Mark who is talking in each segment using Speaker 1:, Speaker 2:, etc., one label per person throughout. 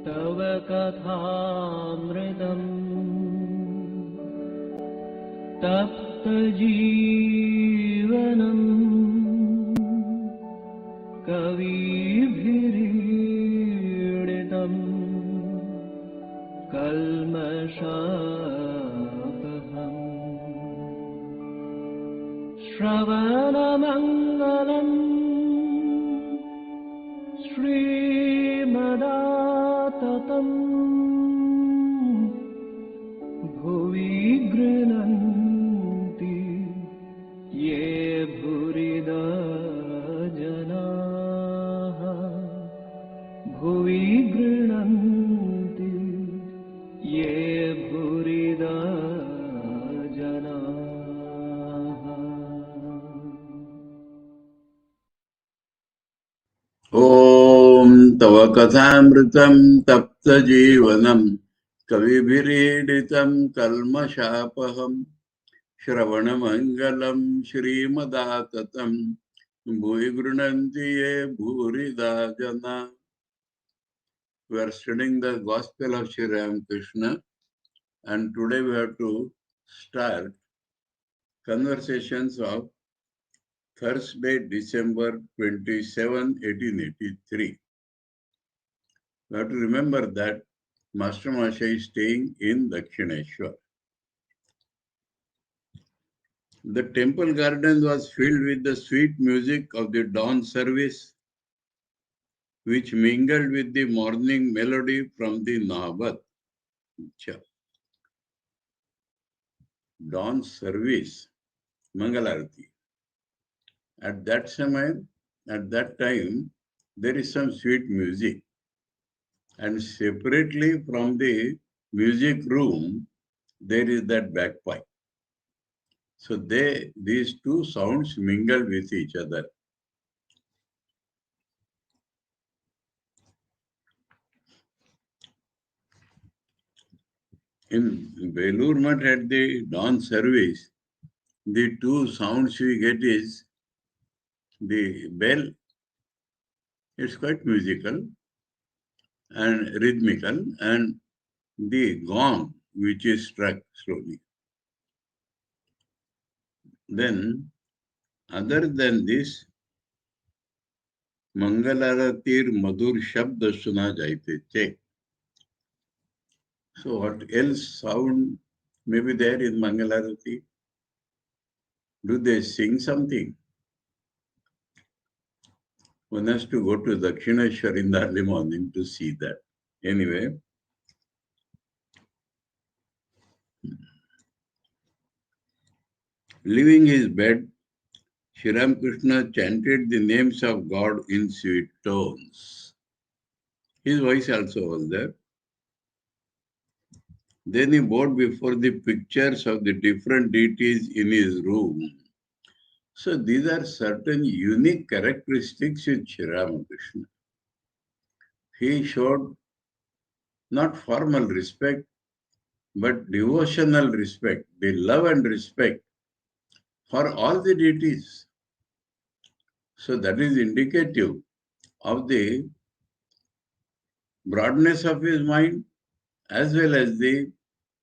Speaker 1: तव कथामृतम् तप्तजीवनम् कविभिरीडितम् कल्मषापहम् श्रवणमङ्गलम् श्रीमदाततम् भुवि गृह्णन्ति ये भूरिदा जनाः भुवि गृह्णन्ति ये भूरिदा जनाः।
Speaker 2: ॐ तव कथामृतं तप्तजीवनं कविभिरीडितं कल्मषापहं श्रवणमङ्गलं श्रीमदाततं भुवि गृह्णन्ति ये भूरिदा जना. We are studying the Gospel of Sri Ramakrishna, and today we have to start conversations of Thursday, December 27, 1883. We have to remember that Master Masha is staying in Dakshineshwar. The temple garden was filled with the sweet music of the dawn service, which mingled with the morning melody from the Nabat. Dawn service, Mangalarati. At that time, there is some sweet music. And separately from the music room, there is that bagpipe. So these two sounds mingle with each other. In Belur Math at the dawn service, the two sounds we get is the bell, it's quite musical and rhythmical, and the gong, which is struck slowly. Then, other than this, Mangalaratir Madhur Shabda Suna Jaite Che. So what else sound may be there in Mangalarati? Do they sing something? One has to go to Dakshineshwar in the early morning to see that. Anyway, leaving his bed, Sri Ramakrishna chanted the names of God in sweet tones. His voice also was there. Then he bowed before the pictures of the different deities in his room. So these are certain unique characteristics in Sri Ramakrishna. He showed not formal respect, but devotional respect, the love and respect for all the deities. So that is indicative of the broadness of his mind as well as the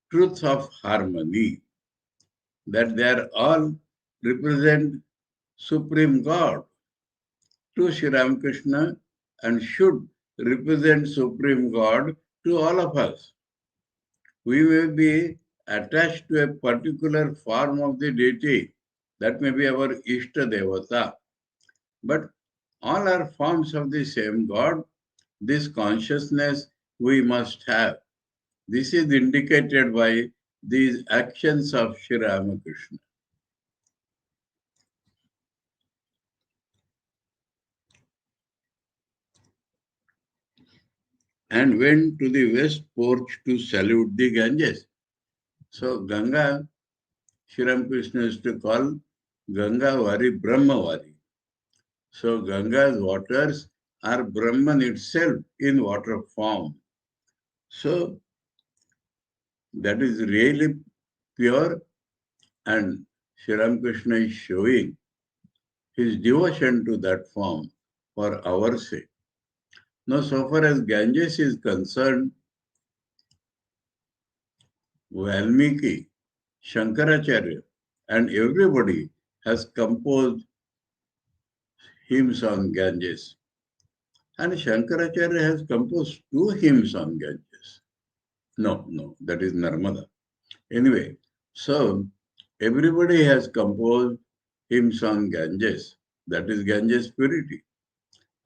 Speaker 2: truth of harmony, that they are all represent Supreme God to Sri Ramakrishna and should represent Supreme God to all of us. We may be attached to a particular form of the deity, that may be our Ishta Devata, but all are forms of the same God. This consciousness we must have. This is indicated by these actions of Sri Ramakrishna. And went to the west porch to salute the Ganges. So Ganga, Sri Ramakrishna used to call Ganga Vari Brahmavari. So Ganga's waters are Brahman itself in water form. So that is really pure, and Sri Ramakrishna is showing his devotion to that form for our sake. Now, so far as Ganges is concerned, Valmiki, Shankaracharya, and everybody has composed hymns on Ganges. And Shankaracharya has composed 2 hymns on Ganges. No, that is Narmada. Anyway, so everybody has composed hymns on Ganges. That is Ganges purity.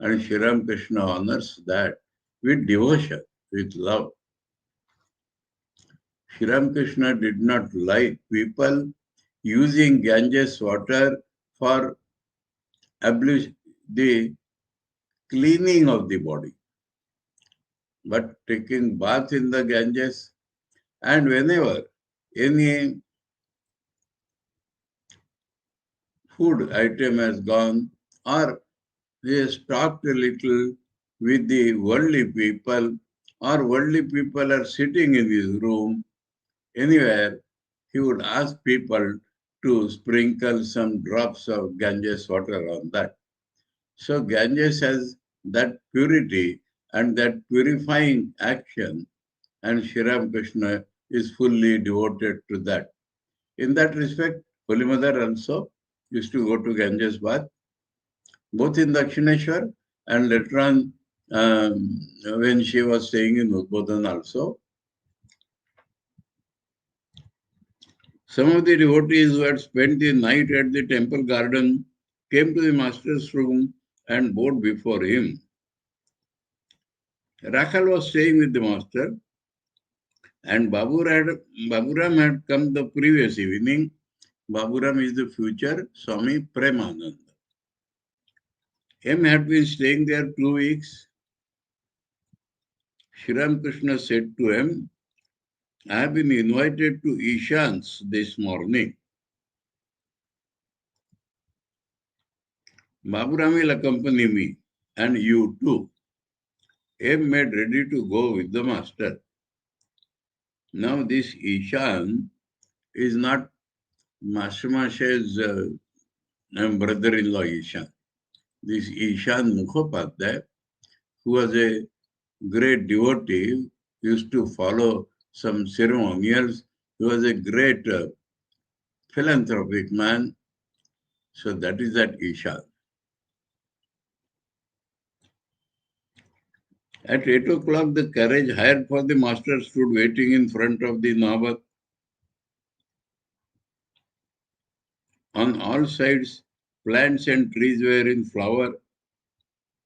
Speaker 2: And Sri Ramakrishna honors that with devotion, with love. Sri Ramakrishna did not like people using Ganges water for the cleaning of the body, but taking bath in the Ganges, and whenever any food item has gone or he has talked a little with the worldly people or worldly people are sitting in his room, anywhere, he would ask people to sprinkle some drops of Ganges water on that. So Ganges has that purity and that purifying action, and Sri Ramakrishna is fully devoted to that. In that respect, Holy Mother also used to go to Ganges bath, both in Dakshineshwar and later on when she was staying in Udbodhan also. Some of the devotees who had spent the night at the temple garden came to the master's room and bowed before him. Rakhal was staying with the master, and Baburam had come the previous evening. Baburam is the future Swami Premananda. M had been staying there 2 weeks. Sri Ramakrishna said to him, I have been invited to Ishan's this morning. Baburam will accompany me, and you too. M made ready to go with the master. Now this Ishan is not Master Masha's brother-in-law Ishan. This Ishan Mukhopadhyay, who was a great devotee, used to follow some ceremonials. He was a great philanthropic man. So that is that Ishan. At 8 o'clock, the carriage hired for the master stood waiting in front of the Nabat. On all sides, plants and trees were in flower,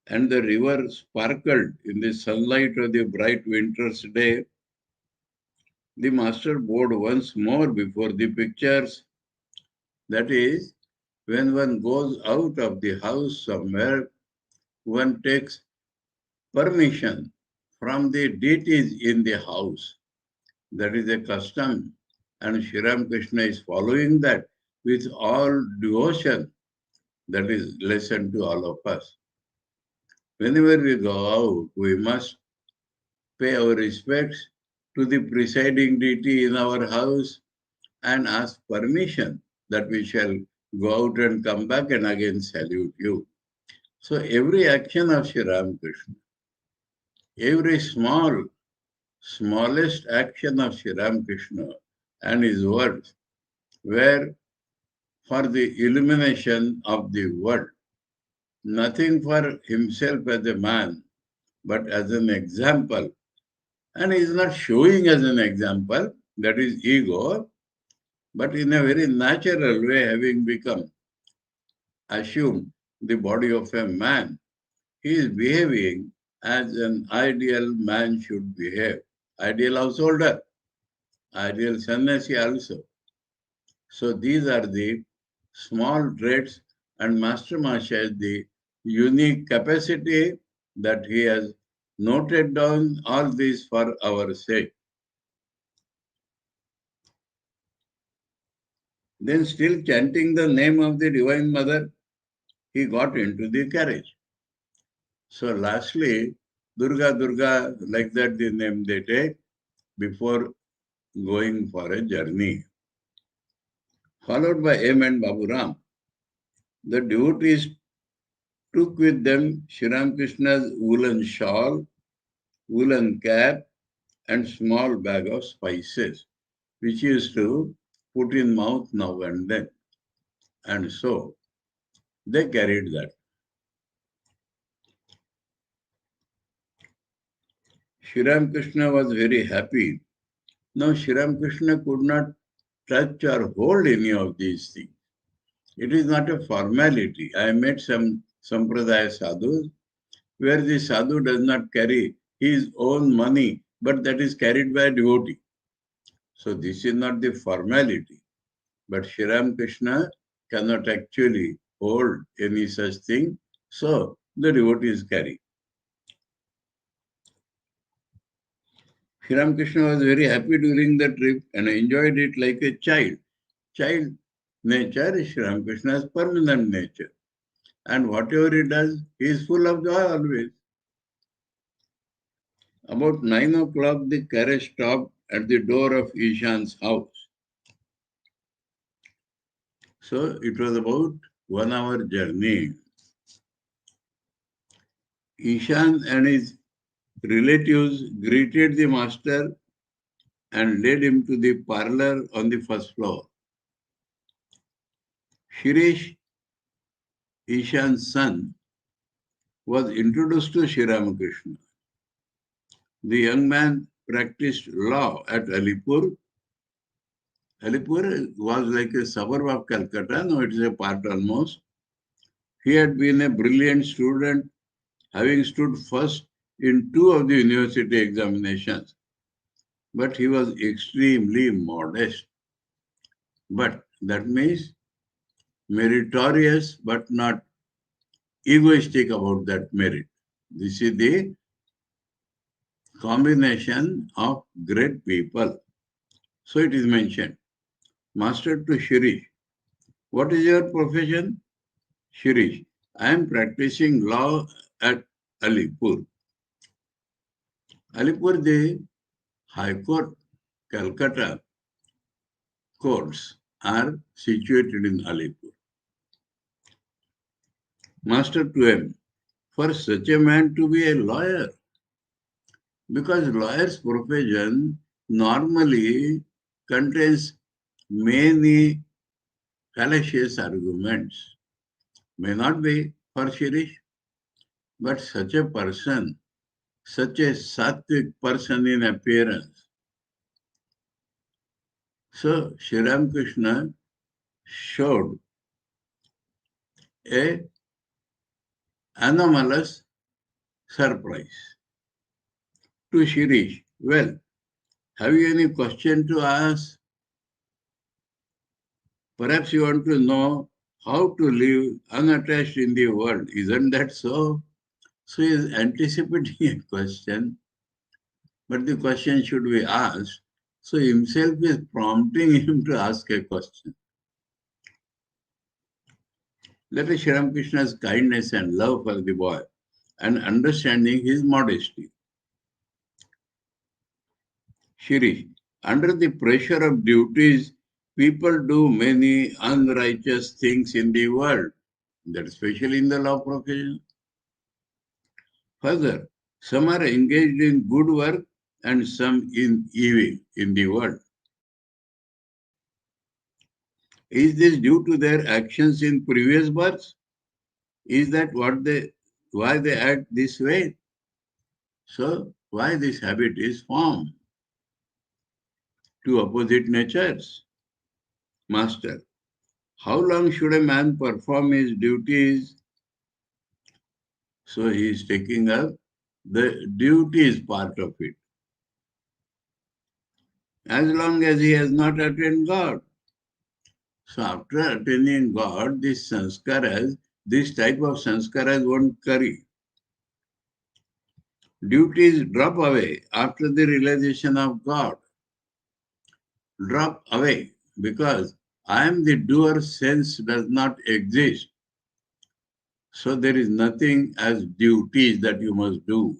Speaker 2: and the river sparkled in the sunlight of the bright winter's day. The master bowed once more before the pictures. That is, when one goes out of the house somewhere, one takes permission from the deities in the house. That is a custom, and Sri Ramakrishna is following that with all devotion. That is lesson to all of us. Whenever we go out, we must pay our respects to the presiding deity in our house and ask permission that we shall go out and come back and again salute you. So every action of Sri Ramakrishna, every smallest action of Sri Ramakrishna and his words were for the illumination of the world. Nothing for himself as a man, but as an example. And he is not showing as an example, that is ego, but in a very natural way, having become, assume the body of a man, he is behaving as an ideal man should behave. Ideal householder, ideal sannyasi also. So these are the small traits, and Master Masha has the unique capacity that he has noted down all these for our sake. Then still chanting the name of the Divine Mother, he got into the carriage. So lastly, Durga, Durga, like that the name they take before going for a journey. Followed by M and Baburam, the devotees took with them Sri Ramakrishna's woolen shawl, woolen cap, and small bag of spices, which he used to put in mouth now and then. And so they carried that. Sri Ramakrishna was very happy. Now Sri Ramakrishna could not touch or hold any of these things. It is not a formality. I met some Sampradaya sadhus where the sadhu does not carry his own money, but that is carried by a devotee. So this is not the formality. But Sri Ramakrishna cannot actually hold any such thing. So the devotees carry. Sri Ramakrishna was very happy during the trip and enjoyed it like a child. Child nature is Sri Ramakrishna's permanent nature. And whatever he does, he is full of joy always. About 9 o'clock, the carriage stopped at the door of Ishan's house. So it was about 1 hour journey. Ishan and his relatives greeted the master and led him to the parlor on the first floor. Shirish, Ishan's son, was introduced to Sri Ramakrishna. The young man practiced law at Alipur. Alipur was like a suburb of Calcutta, now it is a part almost. He had been a brilliant student, having stood first in 2 of the university examinations. But he was extremely modest. But that means meritorious, but not egoistic about that merit. This is the combination of great people. So it is mentioned. Master to Shirish, what is your profession? Shirish, I am practicing law at Alipur. Alipur, the High Court, Calcutta courts are situated in Alipur. Master to him, for such a man to be a lawyer, because lawyer's profession normally contains many fallacious arguments. May not be for Shirish, but such a person, such a sattvic person in appearance. So Sri Ramakrishna showed a anomalous surprise to Shirish. Well, have you any question to ask? Perhaps you want to know how to live unattached in the world. Isn't that so? So he is anticipating a question, but the question should be asked. So himself is prompting him to ask a question. Let us Sri Ramakrishna's kindness and love for the boy and understanding his modesty. Shirish, under the pressure of duties, people do many unrighteous things in the world, that especially in the law profession. Further, some are engaged in good work and some in evil in the world. Is this due to their actions in previous births? Is that why they act this way? So, why this habit is formed? Two opposite natures. Master, how long should a man perform his duties? So he is taking up the duties part of it. As long as he has not attained God. So after attaining God, this type of sanskaras won't carry. Duties drop away after the realization of God. Drop away because I am the doer sense does not exist. So there is nothing as duties that you must do.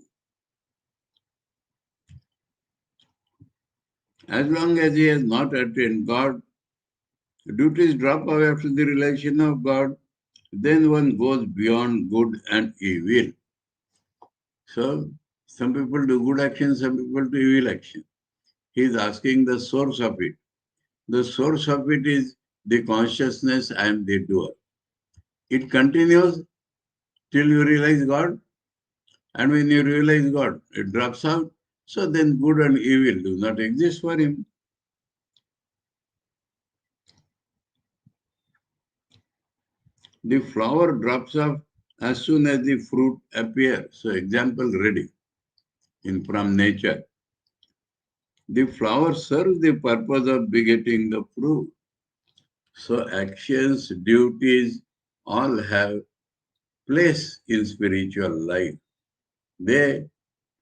Speaker 2: As long as he has not attained God, duties drop away after the realization of God. then one goes beyond good and evil. So, some people do good action, some people do evil action. He is asking the source of it. The source of it is the consciousness I am the doer. It continues till you realize God, and when you realize God, it drops out. So then good and evil do not exist for him. The flower drops off as soon as the fruit appears. So example ready in from nature. The flower serves the purpose of begetting the fruit. So actions, duties, all have place in spiritual life. They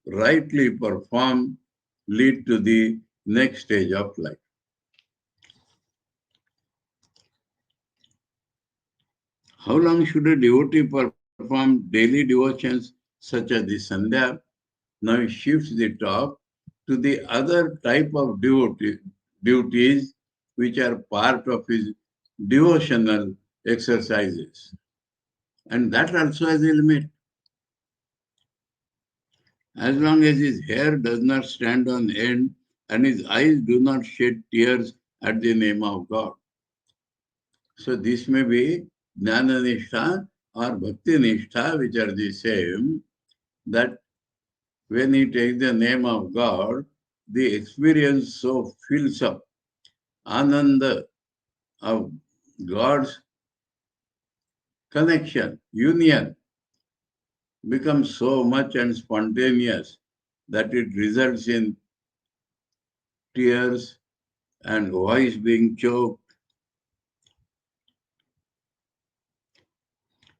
Speaker 2: rightly perform lead to the next stage of life. How long should a devotee perform daily devotions such as the Sandhya? Now he shifts the talk to the other type of duties which are part of his devotional exercises. And that also has a limit. As long as his hair does not stand on end and his eyes do not shed tears at the name of God. So this may be Jnana Nishtha or Bhakti Nishtha, which are the same, that when he takes the name of God, the experience so fills up. Ananda of God's connection, union, becomes so much and spontaneous that it results in tears and voice being choked.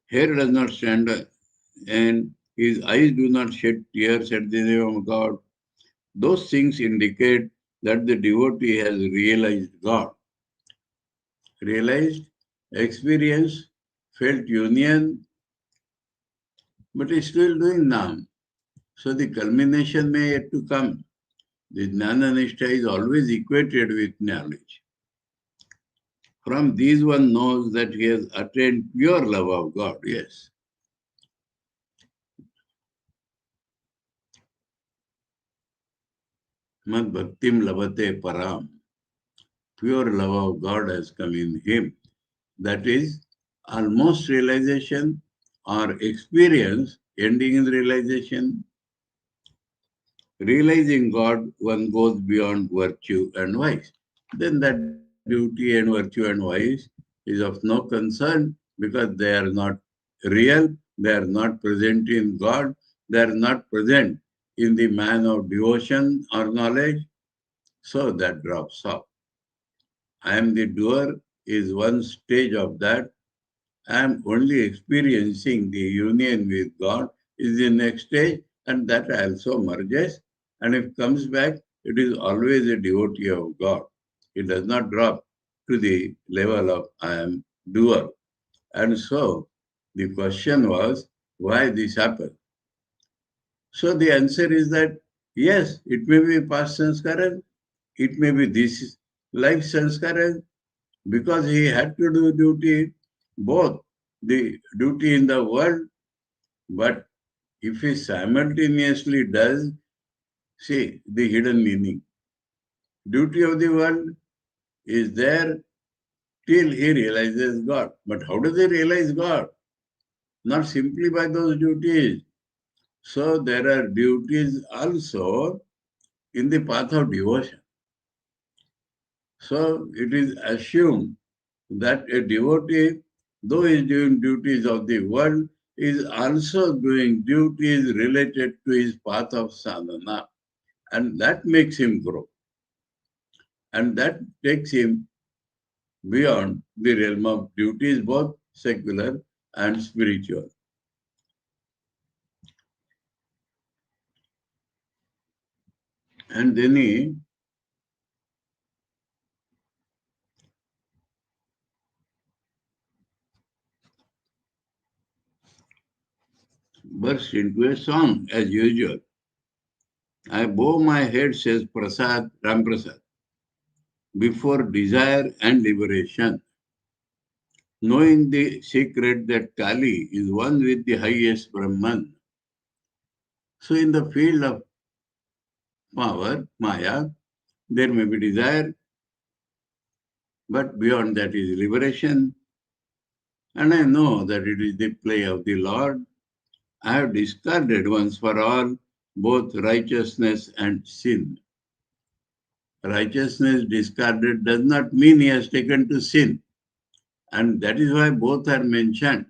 Speaker 2: Hair does not stand and his eyes do not shed tears at the name of God. Those things indicate that the devotee has realized God, realized, experienced, felt union, but is still doing now. So the culmination may yet to come. The Jnana Nishtha is always equated with knowledge. From these one knows that he has attained pure love of God. Yes. Mad bhaktim labate param. Pure love of God has come in him. That is almost realization or experience ending in realization. Realizing God, one goes beyond virtue and vice. Then that duty and virtue and vice is of no concern because they are not real, they are not present in God, they are not present in the man of devotion or knowledge. So that drops off. I am the doer is one stage of that. I am only experiencing the union with God is the next stage, and that also merges. And if comes back, it is always a devotee of God. It does not drop to the level of I am doer. And so the question was, why this happened? So the answer is that yes, it may be past sanskara, it may be this life sanskara, because he had to do duty, both the duty in the world, but if he simultaneously does, see the hidden meaning. Duty of the world is there till he realizes God. But how does he realize God? Not simply by those duties. So there are duties also in the path of devotion. So it is assumed that a devotee, though he is doing duties of the world, is also doing duties related to his path of sadhana. And that makes him grow. And that takes him beyond the realm of duties, both secular and spiritual. And then he burst into a song as usual. I bow my head, says Prasad, Ramprasad, before desire and liberation. knowing the secret that Kali is one with the highest Brahman. So in the field of power, Maya, there may be desire, but beyond that is liberation. And I know that it is the play of the Lord. I have discarded once for all both righteousness and sin. Righteousness discarded does not mean he has taken to sin. And that is why both are mentioned.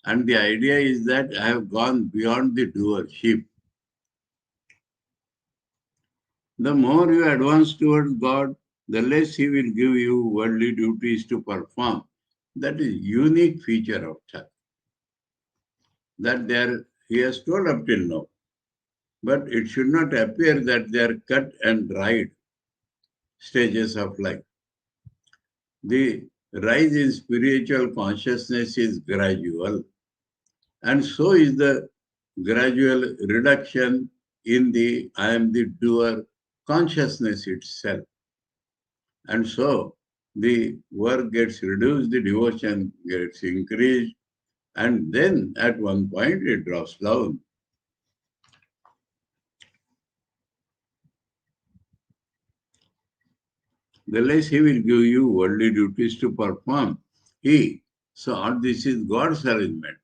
Speaker 2: And the idea is that I have gone beyond the doership. The more you advance towards God, the less He will give you worldly duties to perform. That is unique feature of Thakur. That there He has told up till now. But it should not appear that they are cut and dried stages of life. The rise in spiritual consciousness is gradual, and so is the gradual reduction in the I am the doer consciousness itself. And so the work gets reduced, the devotion gets increased, and then at one point it drops down. The less he will give you worldly duties to perform. So all this is God's arrangement.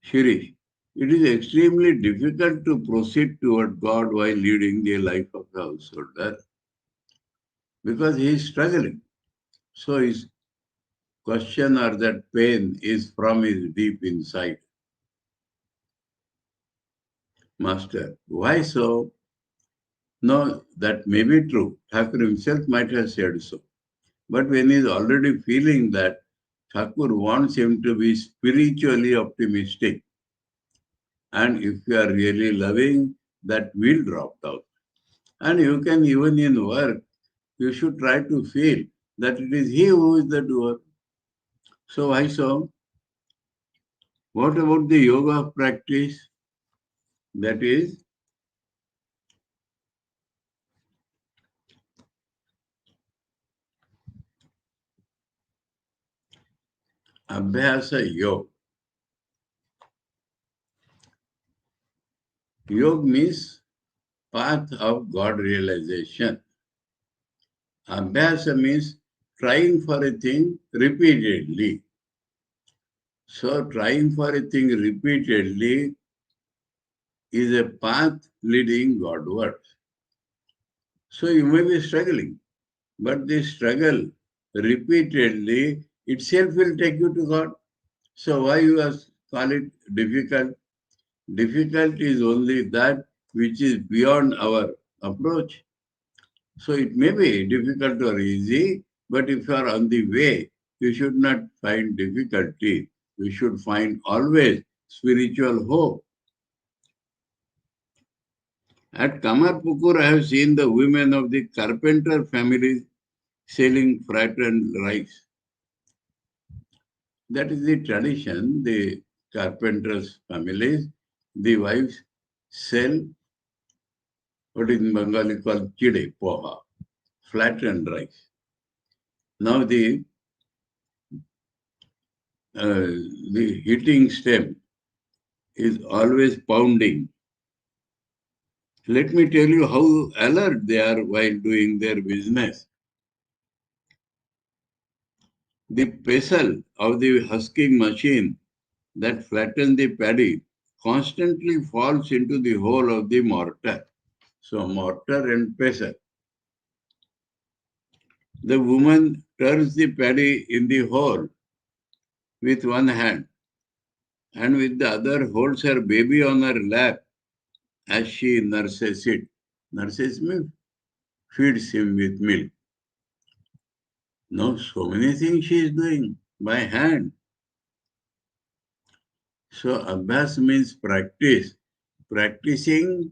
Speaker 2: Shirish, it is extremely difficult to proceed toward God while leading the life of a householder because he is struggling. So his question or that pain is from his deep inside. Master, why so? No, that may be true. Thakur himself might have said so. But when he is already feeling that, Thakur wants him to be spiritually optimistic. And if you are really loving, that will drop down. And you can, even in work, you should try to feel that it is he who is the doer. So why so? What about the yoga practice? That is Abhyasa Yoga. Yoga means path of God realization. Abhyasa means trying for a thing repeatedly. So trying for a thing repeatedly is a path leading Godward. So you may be struggling, but the struggle repeatedly itself will take you to God. So why you call it difficult? Difficult is only that which is beyond our approach. So it may be difficult or easy, but if you are on the way, you should not find difficulty. You should find always spiritual hope. At Kamarpukur, I have seen the women of the carpenter families selling frightened rice. That is the tradition. The carpenters' families, the wives sell what is in Bengali called chide poha, flattened rice. Now the heating stem is always pounding. Let me tell you how alert they are while doing their business. The pestle of the husking machine that flattens the paddy constantly falls into the hole of the mortar. So mortar and pestle. The woman turns the paddy in the hole with one hand and with the other holds her baby on her lap as she nurses it. Nurses means feeds him with milk. Now so many things she is doing by hand. So Abhyas means practice. Practicing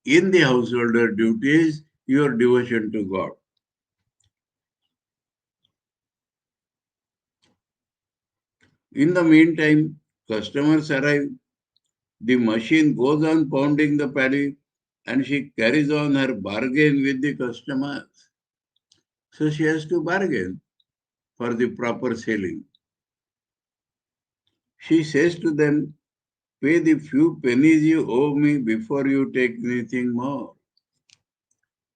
Speaker 2: in the householder duties your devotion to God. In the meantime, customers arrive. The machine goes on pounding the paddy and she carries on her bargain with the customers. So she has to bargain. for the proper selling. She says to them, pay the few pennies you owe me before you take anything more.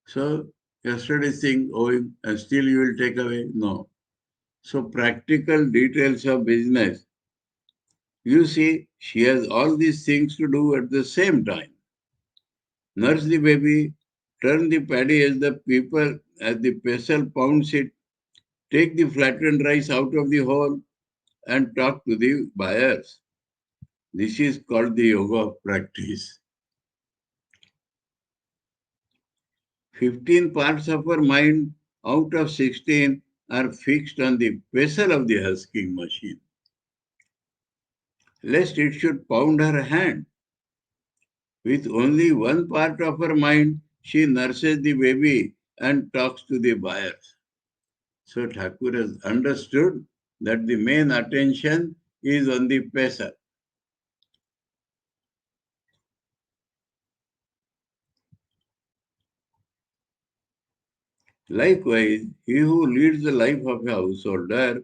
Speaker 2: So, yesterday's thing owing and still you will take away? No. So, practical details of business. You see, she has all these things to do at the same time. Nurse the baby, turn the paddy as the pestle pounds it, take the flattened rice out of the hole and talk to the buyers. This is called the yoga of practice. 15 parts of her mind out of 16 are fixed on the vessel of the husking machine, lest it should pound her hand. With only one part of her mind, she nurses the baby and talks to the buyers. So Thakur has understood that the main attention is on the vessel. Likewise, he who leads the life of a householder,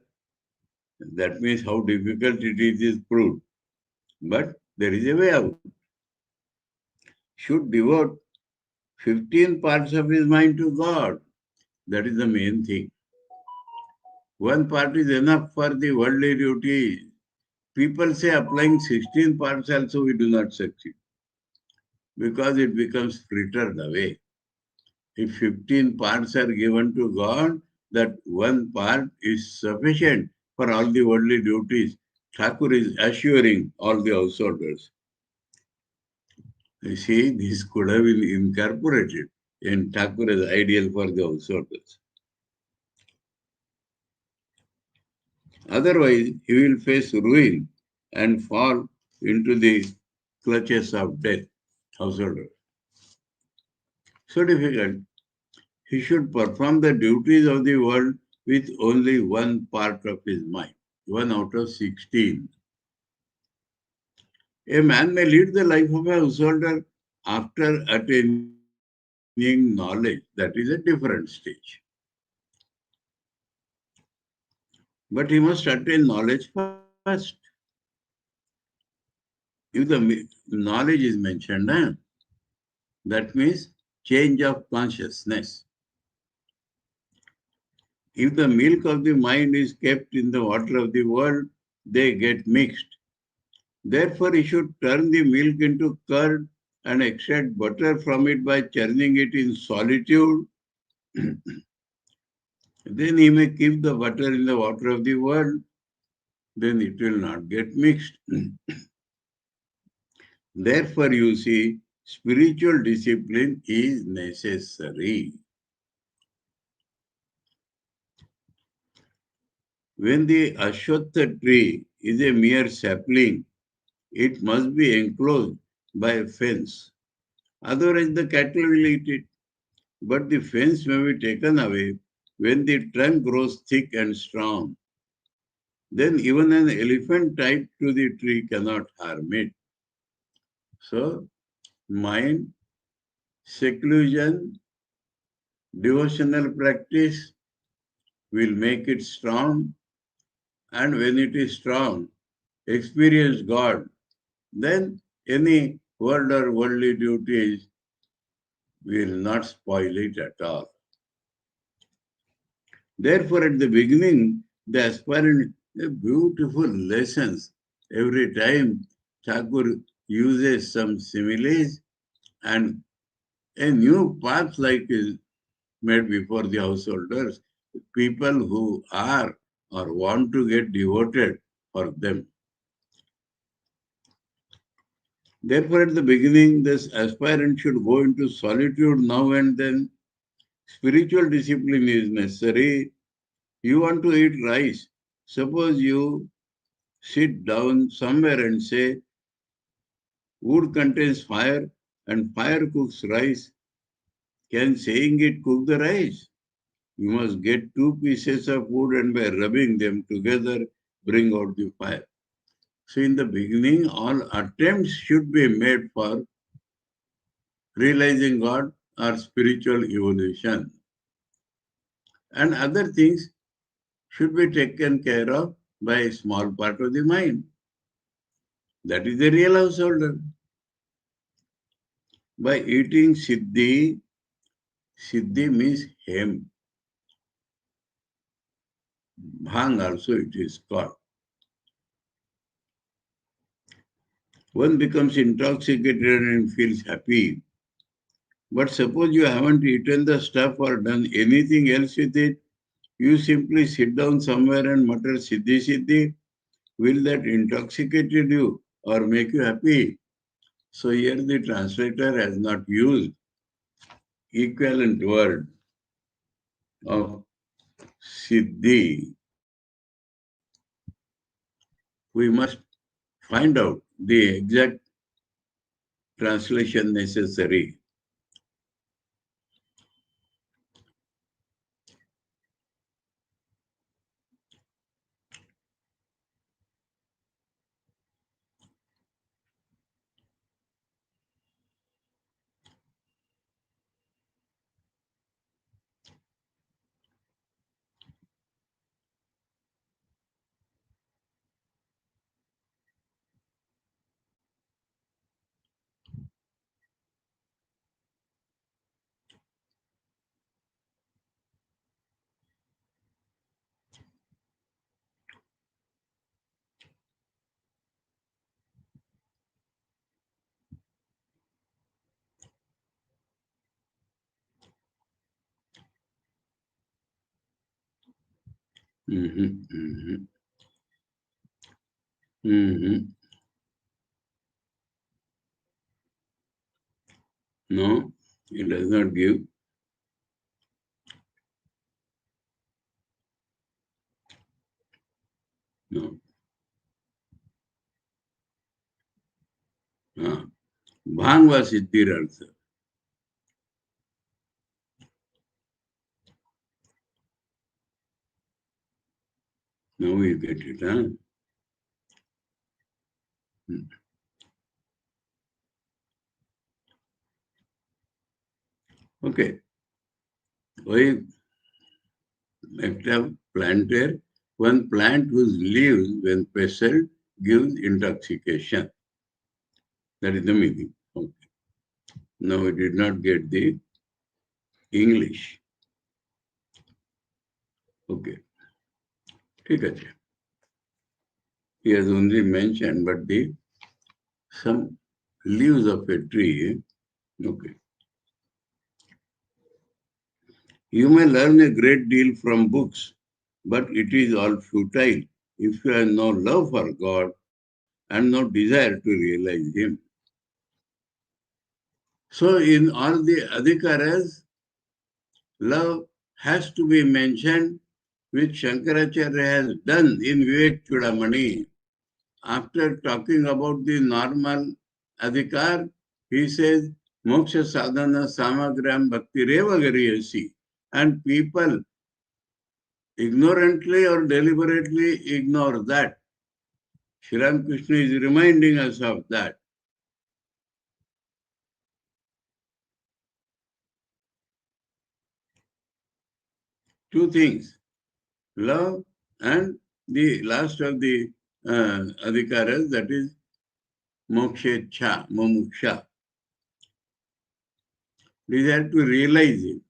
Speaker 2: that means how difficult it is proved. But there is a way out. Should devote 15 parts of his mind to God. That is the main thing. One part is enough for the worldly duties. People say applying 16 parts also we do not succeed because it becomes frittered away. If 15 parts are given to God, that one part is sufficient for all the worldly duties. Thakur is assuring all the householders. You see, this could have been incorporated in Thakur as ideal for the householders. Otherwise, he will face ruin and fall into the clutches of death. Householder. So difficult. He should perform the duties of the world with only one part of his mind, 1 out of 16. A man may lead the life of a householder after attaining knowledge. That is a different stage. But he must attain knowledge first. If the knowledge is mentioned, that means change of consciousness. If the milk of the mind is kept in the water of the world, they get mixed. Therefore, he should turn the milk into curd and extract butter from it by churning it in solitude. Then he may keep the butter in the water of the world. Then it will not get mixed. Therefore, you see, spiritual discipline is necessary. When the Ashwatha tree is a mere sapling, it must be enclosed by a fence. Otherwise, the cattle will eat it. But the fence may be taken away when the trunk grows thick and strong. Then even an elephant tied to the tree cannot harm it. So, mind, seclusion, devotional practice will make it strong. And when it is strong, experience God, then any world or worldly duties will not spoil it at all. Therefore, at the beginning, the aspirant, beautiful lessons. Every time Thakur uses some similes and a new path like is made before the householders, people who are or want to get devoted for them. Therefore, at the beginning, this aspirant should go into solitude now and then. Spiritual discipline is necessary. You want to eat rice. Suppose you sit down somewhere and say, wood contains fire and fire cooks rice. Can saying it cook the rice? You must get 2 pieces of wood and by rubbing them together, bring out the fire. So in the beginning, all attempts should be made for realizing God or spiritual evolution. And other things should be taken care of by a small part of the mind. That is the real householder. By eating siddhi, siddhi means hemp. Bhang also it is called. One becomes intoxicated and feels happy. But suppose you haven't eaten the stuff or done anything else with it, you simply sit down somewhere and mutter siddhi siddhi. Will that intoxicate you or make you happy? So here the translator has not used equivalent word of siddhi. We must find out the exact translation necessary. Mm-hmm, mm-hmm, mm-hmm. No, it does not give. No. Bhang was siddhir also. Now you get it, huh? Okay. We have planted one plant whose leaves, when pressed, gives intoxication. That is the meaning. Okay. Now we did not get the English. Okay. ठीक है. He has only mentioned, but some leaves of a tree. Okay. You may learn a great deal from books, but it is all futile if you have no love for God and no desire to realize Him. So, in all the adhikaras, love has to be mentioned, which Shankaracharya has done in Vivek Chudamani. After talking about the normal adhikar, he says, Moksha sadhana samagram bhakti reva gariyasi. And people ignorantly or deliberately ignore that. Sri Ramakrishna is reminding us of that. Two things, love and the last of the adhikaras, that is mokshecha, mumuksha. Desire to realize it.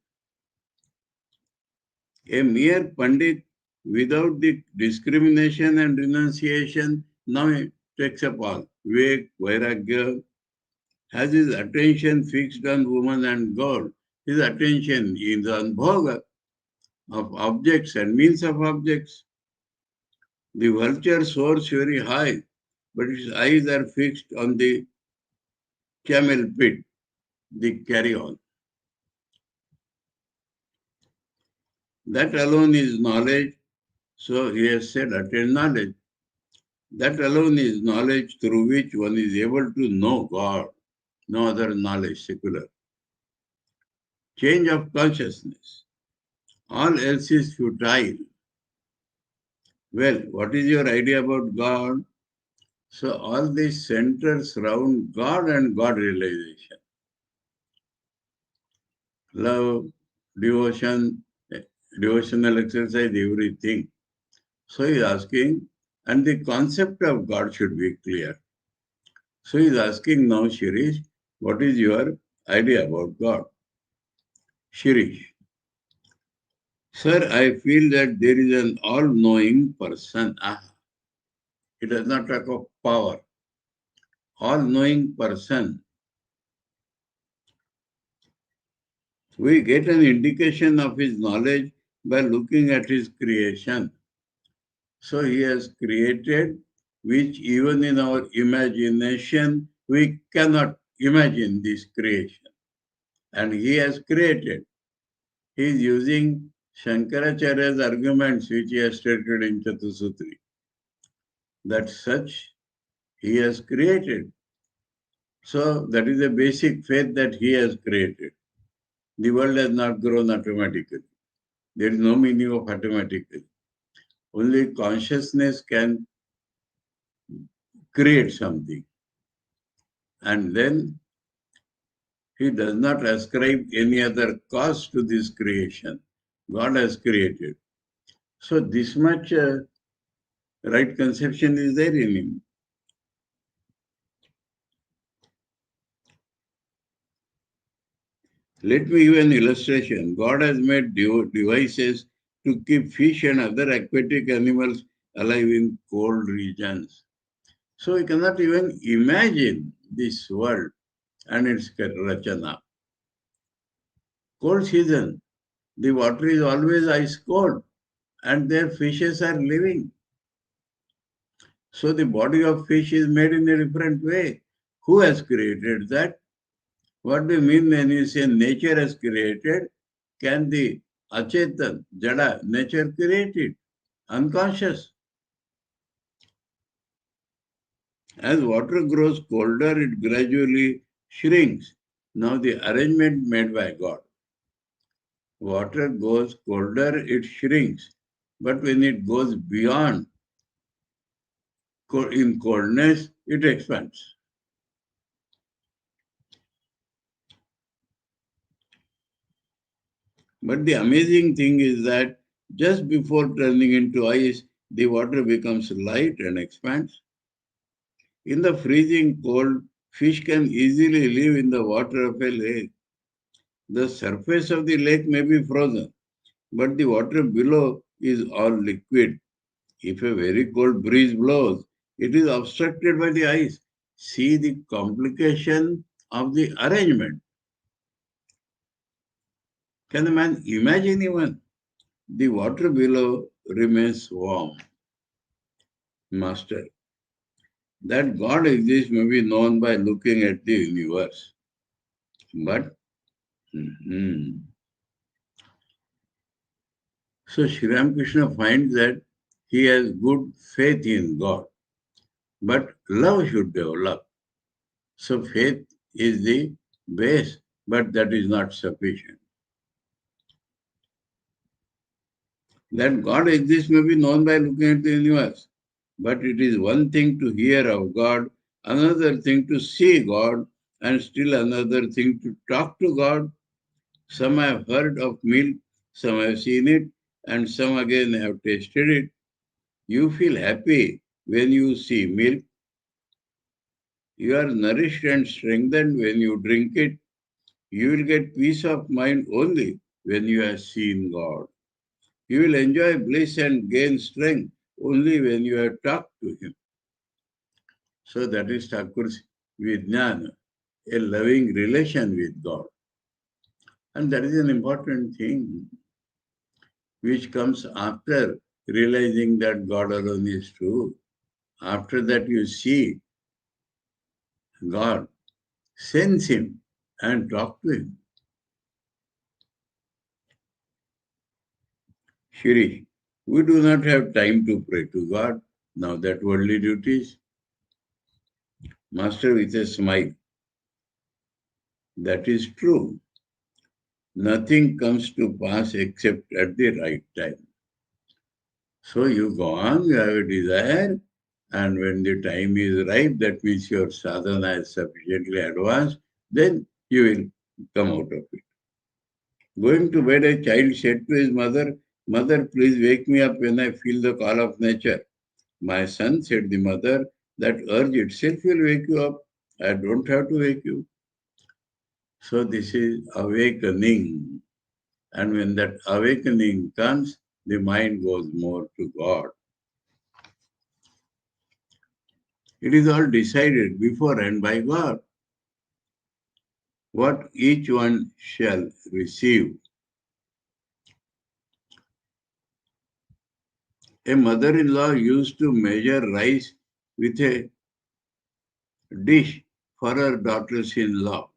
Speaker 2: A mere pandit without the discrimination and renunciation now takes up all. Vivek, Vairagya, has his attention fixed on woman and God. His attention is on bhoga of objects and means of objects. The vulture soars very high, but its eyes are fixed on the camel pit, the carry-on. That alone is knowledge. So he has said, attain knowledge. That alone is knowledge through which one is able to know God. No other knowledge, secular. Change of consciousness. All else is futile. Well, what is your idea about God? So all this centers around God and God realization. Love, devotion, devotional exercise, everything. So he is asking, and the concept of God should be clear. So he is asking now, Shirish, what is your idea about God? Shirish, sir, I feel that there is an all-knowing person. It does not talk of power. All-knowing person. We get an indication of his knowledge by looking at his creation. So he has created, which even in our imagination, we cannot imagine this creation. And he has created. He is using Shankaracharya's arguments, which he has stated in Chatusutri, that such he has created. So that is a basic faith that he has created. The world has not grown automatically. There is no meaning of automatically. Only consciousness can create something. And then he does not ascribe any other cause to this creation. God has created. So this much right conception is there in him. Let me give an illustration. God has made devices to keep fish and other aquatic animals alive in cold regions. So we cannot even imagine this world and its rachana. Cold season, the water is always ice cold and their fishes are living. So the body of fish is made in a different way. Who has created that? What do you mean when you say nature has created? Can the achetan, jada, nature create it? Unconscious. As water grows colder, it gradually shrinks. Now the arrangement made by God. Water goes colder, it shrinks. But when it goes beyond in coldness, it expands. But the amazing thing is that just before turning into ice, the water becomes light and expands. In the freezing cold, fish can easily live in the water of a lake. The surface of the lake may be frozen, but the water below is all liquid. If a very cold breeze blows, it is obstructed by the ice. See the complication of the arrangement. Can a man imagine even? The water below remains warm. Master, that God exists may be known by looking at the universe. But, so Sri Ramakrishna finds that he has good faith in God, but love should develop. So faith is the base, but that is not sufficient. That God exists may be known by looking at the universe, but it is one thing to hear of God, another thing to see God, and still another thing to talk to God. Some have heard of milk, some have seen it, and some again have tasted it. You feel happy when you see milk. You are nourished and strengthened when you drink it. You will get peace of mind only when you have seen God. You will enjoy bliss and gain strength only when you have talked to Him. So that is Thakur's Vijnana, a loving relation with God. And that is an important thing which comes after realizing that God alone is true. After that you see God, sense Him and talk to Him. Shirish, we do not have time to pray to God now that worldly duties. Master with a smile. That is true. Nothing comes to pass except at the right time. So you go on, you have a desire, and when the time is right, that means your sadhana is sufficiently advanced, then you will come out of it. Going to bed, a child said to his mother, Mother, please wake me up when I feel the call of nature. My son, said the mother, that urge itself will wake you up. I don't have to wake you. So this is awakening. And when that awakening comes, the mind goes more to God. It is all decided beforehand by God. What each one shall receive. A mother-in-law used to measure rice with a dish for her daughters-in-law.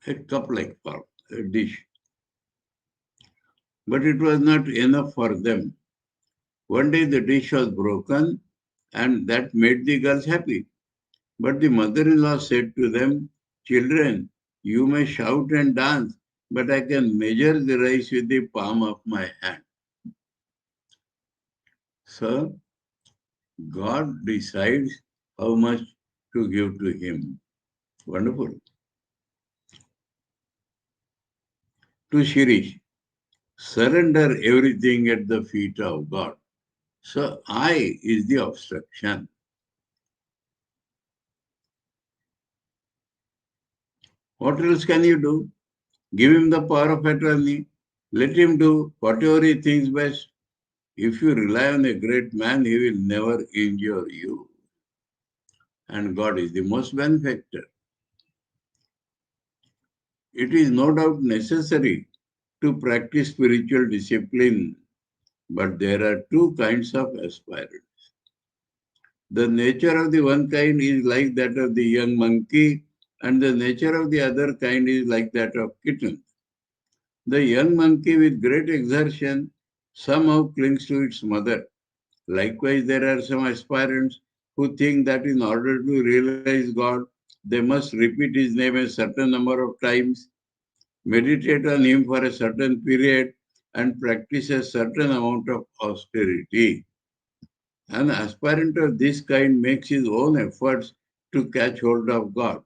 Speaker 2: A cup like form, a dish. But it was not enough for them. One day the dish was broken and that made the girls happy. But the mother-in-law said to them, children, you may shout and dance, but I can measure the rice with the palm of my hand. So God decides how much to give to him. Wonderful. To Shirish, surrender everything at the feet of God. So I is the obstruction. What else can you do? Give him the power of attorney. Let him do whatever he thinks best. If you rely on a great man, he will never injure you. And God is the most benefactor. It is no doubt necessary to practice spiritual discipline, but there are two kinds of aspirants. The nature of the one kind is like that of the young monkey, and the nature of the other kind is like that of kitten. The young monkey, with great exertion, somehow clings to its mother. Likewise, there are some aspirants who think that in order to realize God, they must repeat his name a certain number of times, meditate on him for a certain period, and practice a certain amount of austerity. An aspirant of this kind makes his own efforts to catch hold of God.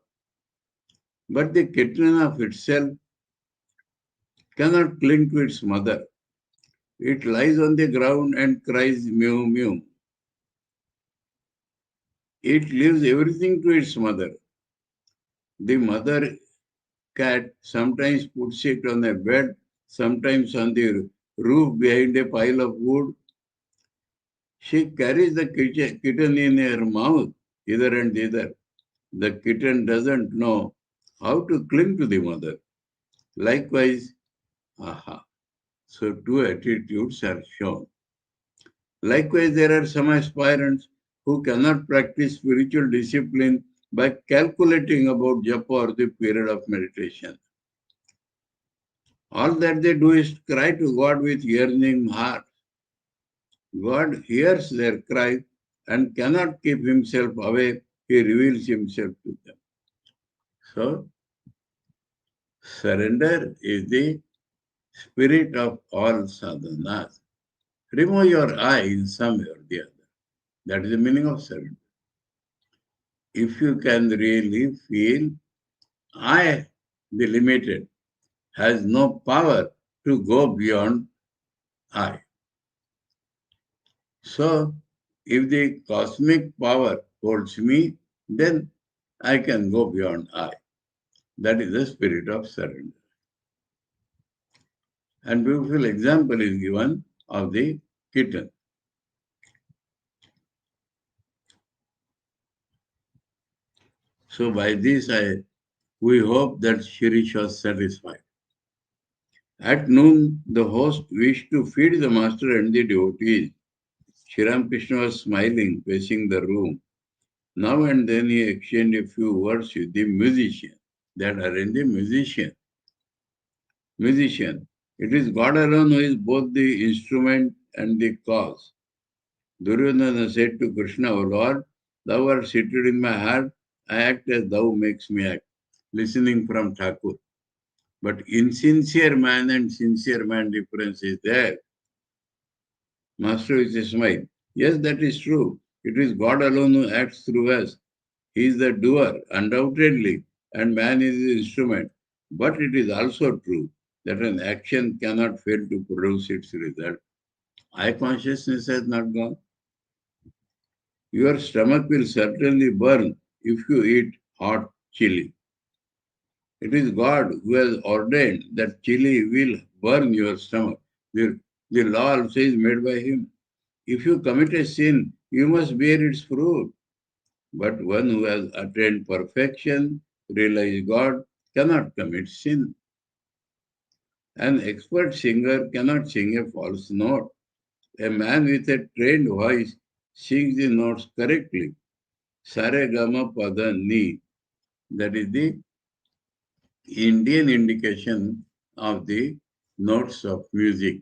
Speaker 2: But the kitten of itself cannot cling to its mother. It lies on the ground and cries mew mew. It leaves everything to its mother. The mother cat sometimes puts it on a bed, sometimes on the roof behind a pile of wood. She carries the kitten in her mouth, hither and thither. The kitten doesn't know how to cling to the mother. Likewise, aha. So two attitudes are shown. Likewise, there are some aspirants who cannot practice spiritual discipline by calculating about japa or the period of meditation. All that they do is cry to God with yearning heart. God hears their cry and cannot keep himself away. He reveals himself to them. So, surrender is the spirit of all sadhanas. Remove your I in some way or the other. That is the meaning of surrender. If you can really feel I, the limited, has no power to go beyond I. So, if the cosmic power holds me, then I can go beyond I. That is the spirit of surrender. And beautiful example is given of the kitten. So by this, we hope that Shirish was satisfied. At noon, the host wished to feed the master and the devotees. Sri Ramakrishna was smiling, facing the room. Now and then he exchanged a few words with the musician. That arranged the musician. It is God alone who is both the instrument and the cause. Duryodhana said to Krishna, O Lord, thou art seated in my heart, I act as thou makes me act. Listening from Thakur. But insincere man and sincere man difference is there. Master with a smile. Yes, that is true. It is God alone who acts through us. He is the doer, undoubtedly, and man is the instrument. But it is also true that an action cannot fail to produce its result. Eye consciousness has not gone. Your stomach will certainly burn if you eat hot chili. It is God who has ordained that chili will burn your stomach. The law also is made by Him. If you commit a sin, you must bear its fruit. But one who has attained perfection, realized God, cannot commit sin. An expert singer cannot sing a false note. A man with a trained voice sings the notes correctly. Sare Gama Pada Ni. That is the Indian indication of the notes of music.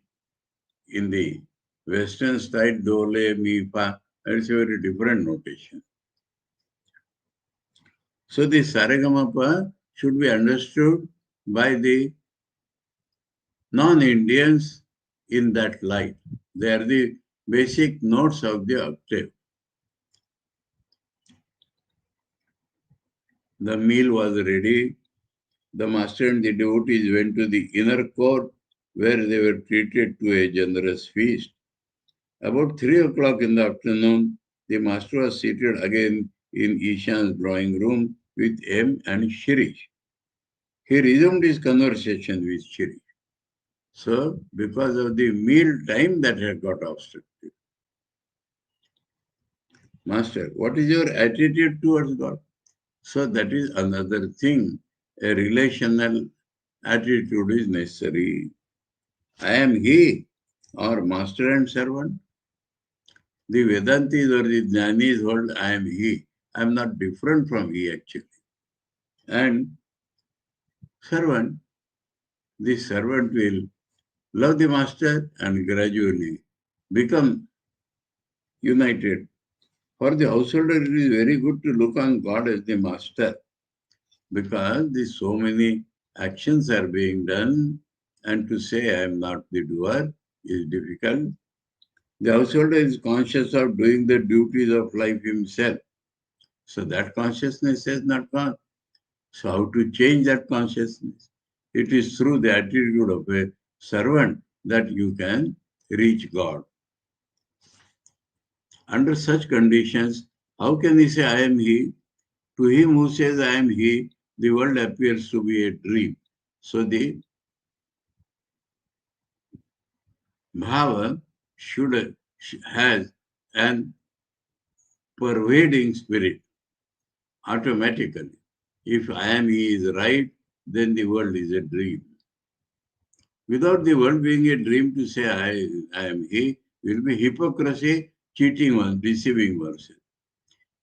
Speaker 2: In the Western style, do, le, mi, fa, it's a very different notation. So the Saregamapa should be understood by the non-Indians in that light. They are the basic notes of the octave. The meal was ready. The master and the devotees went to the inner court where they were treated to a generous feast. About 3 o'clock in the afternoon, the master was seated again in Ishan's drawing room with M and Shirish. He resumed his conversation with Shirish. So, because of the meal time that had got obstructed. Master, what is your attitude towards God? So that is another thing. A relational attitude is necessary. I am he, or master and servant. The Vedantis or the Jnanis hold I am he. I am not different from he actually. And servant, the servant will love the master and gradually become united. For the householder, it is very good to look on God as the master because so many actions are being done and to say I am not the doer is difficult. The householder is conscious of doing the duties of life himself. So that consciousness has not gone. So how to change that consciousness? It is through the attitude of a servant that you can reach God. Under such conditions, how can he say I am he? To him who says I am he, the world appears to be a dream. So the bhava has an pervading spirit automatically. If I am he is right, then the world is a dream. Without the world being a dream, to say I am he will be hypocrisy, cheating one, deceiving oneself.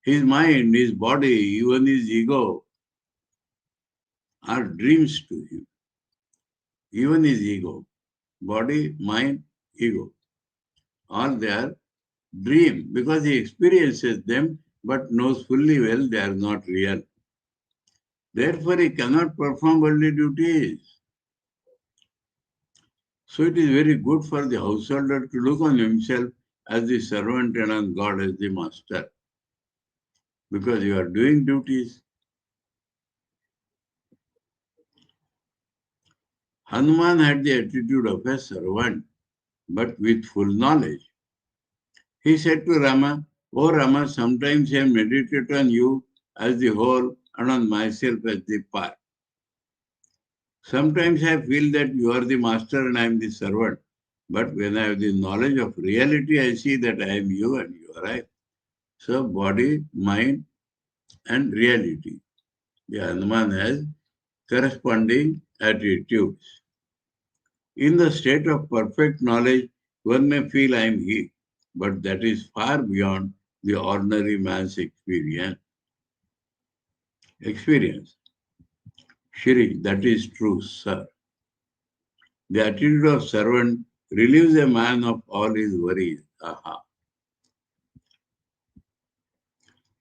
Speaker 2: His mind, his body, even his ego are dreams to him. Even his ego, body, mind, ego, all they are dream because he experiences them but knows fully well they are not real. Therefore, he cannot perform worldly duties. So it is very good for the householder to look on himself as the servant and on God as the master. Because you are doing duties. Hanuman had the attitude of a servant, but with full knowledge. He said to Rama, "O Rama, sometimes I meditate on you as the whole and on myself as the part. Sometimes I feel that you are the master and I am the servant. But when I have the knowledge of reality, I see that I am you and you are I." So body, mind, and reality. The Hanuman has corresponding attitudes. In the state of perfect knowledge, one may feel I am he, but that is far beyond the ordinary man's experience. Shri, that is true, sir. The attitude of servant relieves a man of all his worries. Aha.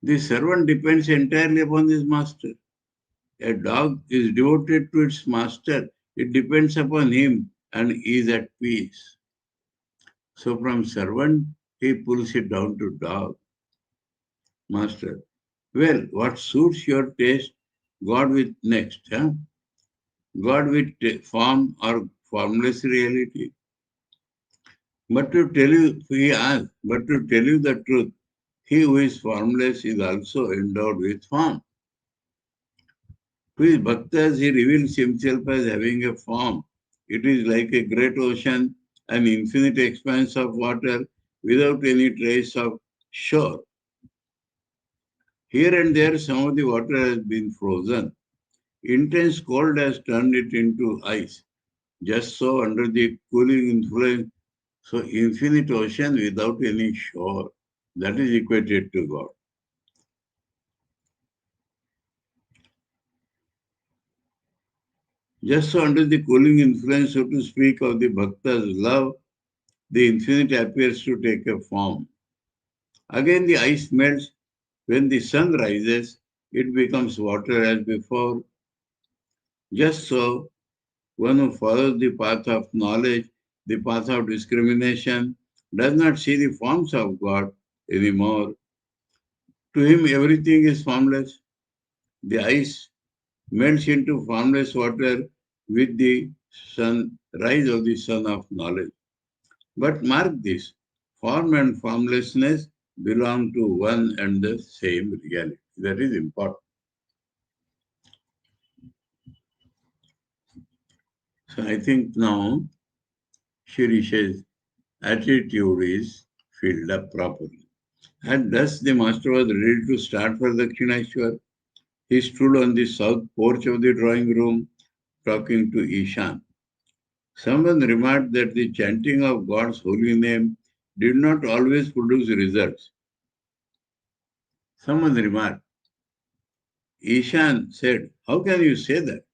Speaker 2: The servant depends entirely upon his master. A dog is devoted to its master. It depends upon him and is at peace. So from servant, he pulls it down to dog. Master. Well, what suits your taste, God with next. Huh? God with form or formless reality. But to tell you, he asked, but to tell you the truth, he who is formless is also endowed with form. To his bhaktas, he reveals himself as having a form. It is like a great ocean, an infinite expanse of water without any trace of shore. Here and there, some of the water has been frozen. Intense cold has turned it into ice. Just so, under the cooling influence, so infinite ocean without any shore, that is equated to God. Just so, under the cooling influence, so to speak, of the bhakta's love, the infinite appears to take a form. Again, the ice melts. When the sun rises, it becomes water as before. Just so, one who follows the path of knowledge, the path of discrimination, does not see the forms of God anymore. To him, everything is formless. The ice melts into formless water with the rise of the sun of knowledge. But mark this, form and formlessness belong to one and the same reality. That is important. So I think now Shirish's attitude is filled up properly. And thus the master was ready to start for Dakshineshwar. He stood on the south porch of the drawing room talking to Ishan. Someone remarked that the chanting of God's holy name did not always produce results. Someone remarked. Ishan said, "How can you say that?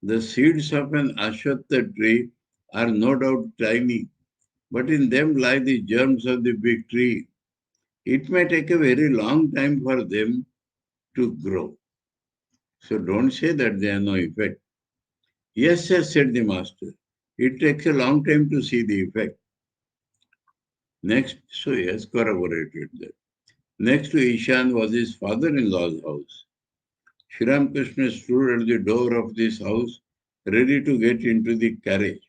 Speaker 2: The seeds of an ashwatha tree are no doubt tiny, but in them lie the germs of the big tree. It may take a very long time for them to grow. So don't say that they have no effect." Yes, yes, said the master. It takes a long time to see the effect. Next, so he has corroborated that. Next to Ishan was his father-in-law's house. Sri Ramakrishna stood at the door of this house, ready to get into the carriage.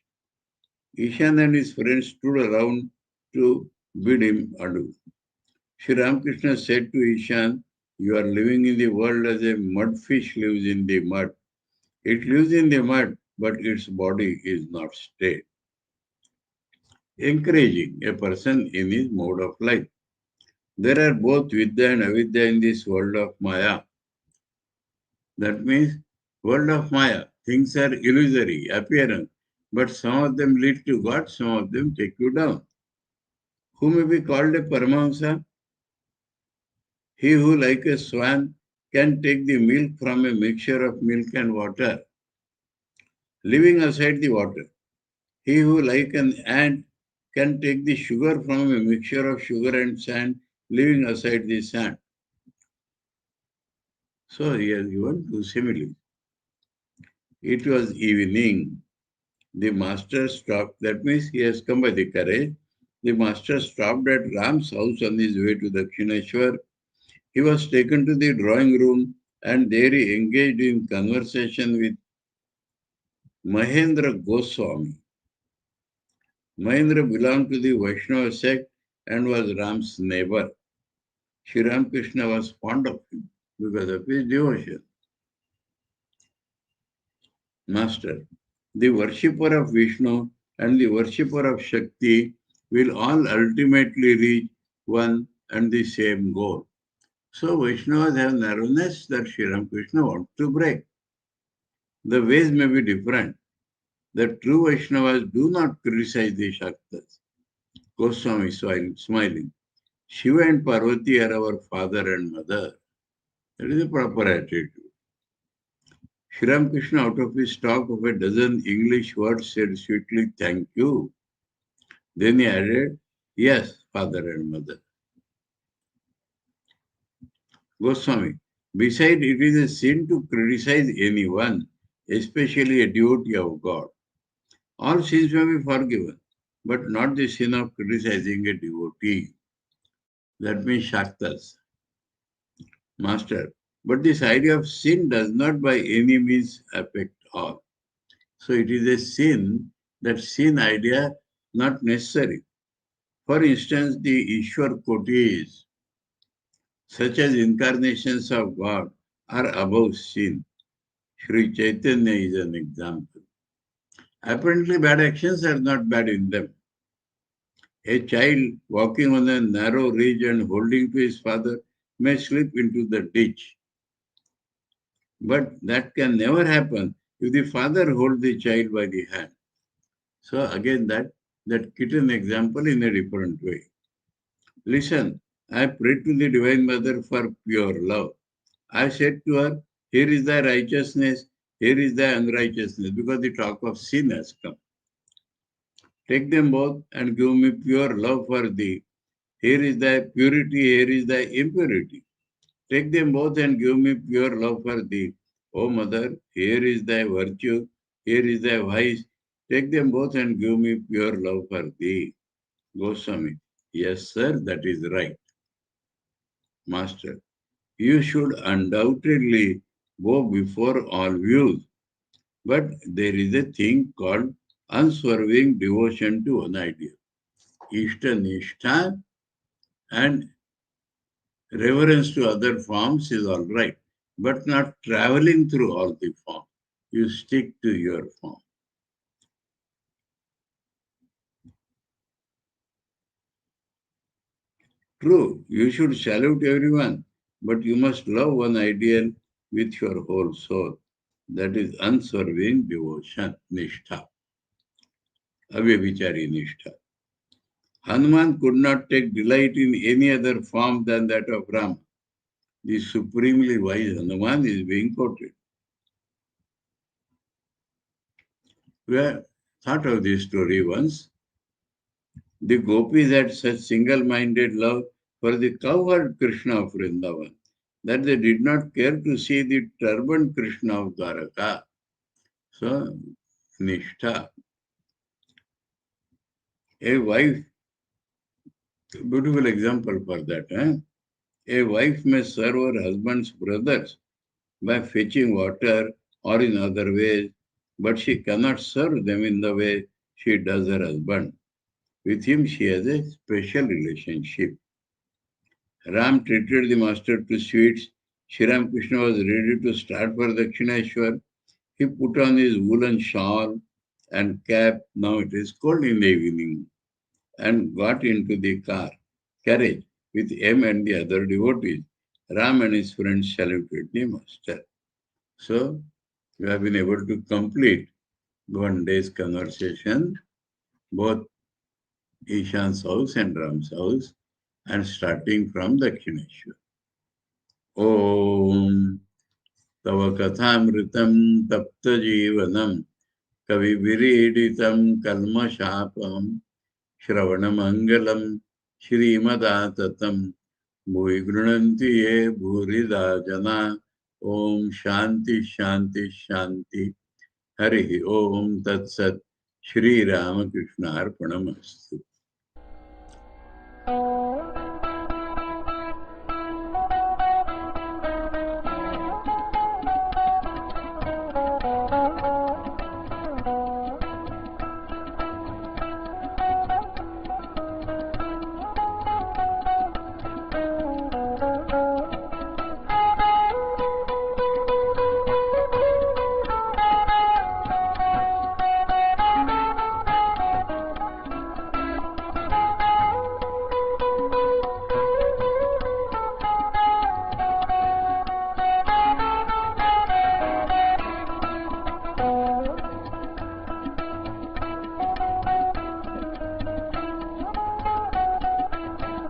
Speaker 2: Ishan and his friends stood around to bid him adieu. Sri Ramakrishna said to Ishan, "You are living in the world as a mudfish lives in the mud. It lives in the mud, but its body is not stayed." Encouraging a person in his mode of life. There are both Vidya and Avidya in this world of Maya. That means, world of Maya, things are illusory, appearance, but some of them lead to God, some of them take you down. Who may be called a Paramahamsa? He who, like a swan, can take the milk from a mixture of milk and water, leaving aside the water. He who, like an ant, can take the sugar from a mixture of sugar and sand, leaving aside the sand. So he has given two similes. It was evening. The master stopped. That means he has come by the carriage. The master stopped at Ram's house on his way to Dakshineshwar. He was taken to the drawing room and there he engaged in conversation with Mahendra Goswami. Mahendra belonged to the Vaishnava sect and was Ram's neighbor. Sri Ramakrishna was fond of him because of his devotion. Master, the worshipper of Vishnu and the worshipper of Shakti will all ultimately reach one and the same goal. So Vaishnavas have narrowness that Sri Ramakrishna wants to break. The ways may be different. The true Vaishnavas do not criticize the Shaktas. Goswami smiling. Shiva and Parvati are our father and mother. That is the proper attitude. Sri Ramakrishna, out of his stock of a dozen English words, said sweetly, "Thank you." Then he added, "Yes, father and mother." Goswami, besides, it is a sin to criticize anyone, especially a devotee of God. All sins may be forgiven, but not the sin of criticizing a devotee. That means Shaktas. Master, but this idea of sin does not by any means affect all. So it is a sin, that sin idea not necessary. For instance, the Ishwar Kotis, such as incarnations of God, are above sin. Sri Chaitanya is an example. Apparently, bad actions are not bad in them. A child walking on a narrow ridge and holding to his father may slip into the ditch. But that can never happen if the father holds the child by the hand. So again, that kitten example in a different way. Listen, I prayed to the Divine Mother for pure love. I said to her, here is thy righteousness, here is thy unrighteousness, because the talk of sin has come. Take them both and give me pure love for thee. Here is thy purity, here is thy impurity. Take them both and give me pure love for thee. O Mother, here is thy virtue, here is thy vice. Take them both and give me pure love for thee. Goswami, yes, sir, that is right. Master, you should undoubtedly go before all views. But there is a thing called unswerving devotion to one idea. Ishta-nishtha and reverence to other forms is all right, but not traveling through all the forms. You stick to your form. True, you should salute everyone, but you must love one ideal with your whole soul. That is unswerving devotion, nishtha, avyabhichari nishtha. Hanuman could not take delight in any other form than that of Rama. The supremely wise Hanuman is being quoted. We have thought of this story once. The gopis had such single-minded love for the cowherd Krishna of Vrindavan that they did not care to see the turbaned Krishna of Dwaraka. So, nishtha. A wife, beautiful example for that. A wife may serve her husband's brothers by fetching water or in other ways, but she cannot serve them in the way she does her husband. With him, she has a special relationship. Ram treated the master to sweets. Sri Ramakrishna was ready to start for Dakshineshwar. He put on his woolen shawl and cap. Now it is cold in the evening, and got into the carriage with him and the other devotees. Ram and his friends saluted the master. So, we have been able to complete one day's conversation, both Ishan's house and Ram's house, and starting from Dakshineshwar. Om Tava Kathāmritam Tapta Jivanam Kavivireditam Kalmashapam Shravanamangalam Shrimadatam Bhuvi Grunanti Ye Bhurida Jana Om Shanti Shanti Shanti Hari Om Tat Sat Sri Ramakrishna Arpanamastu.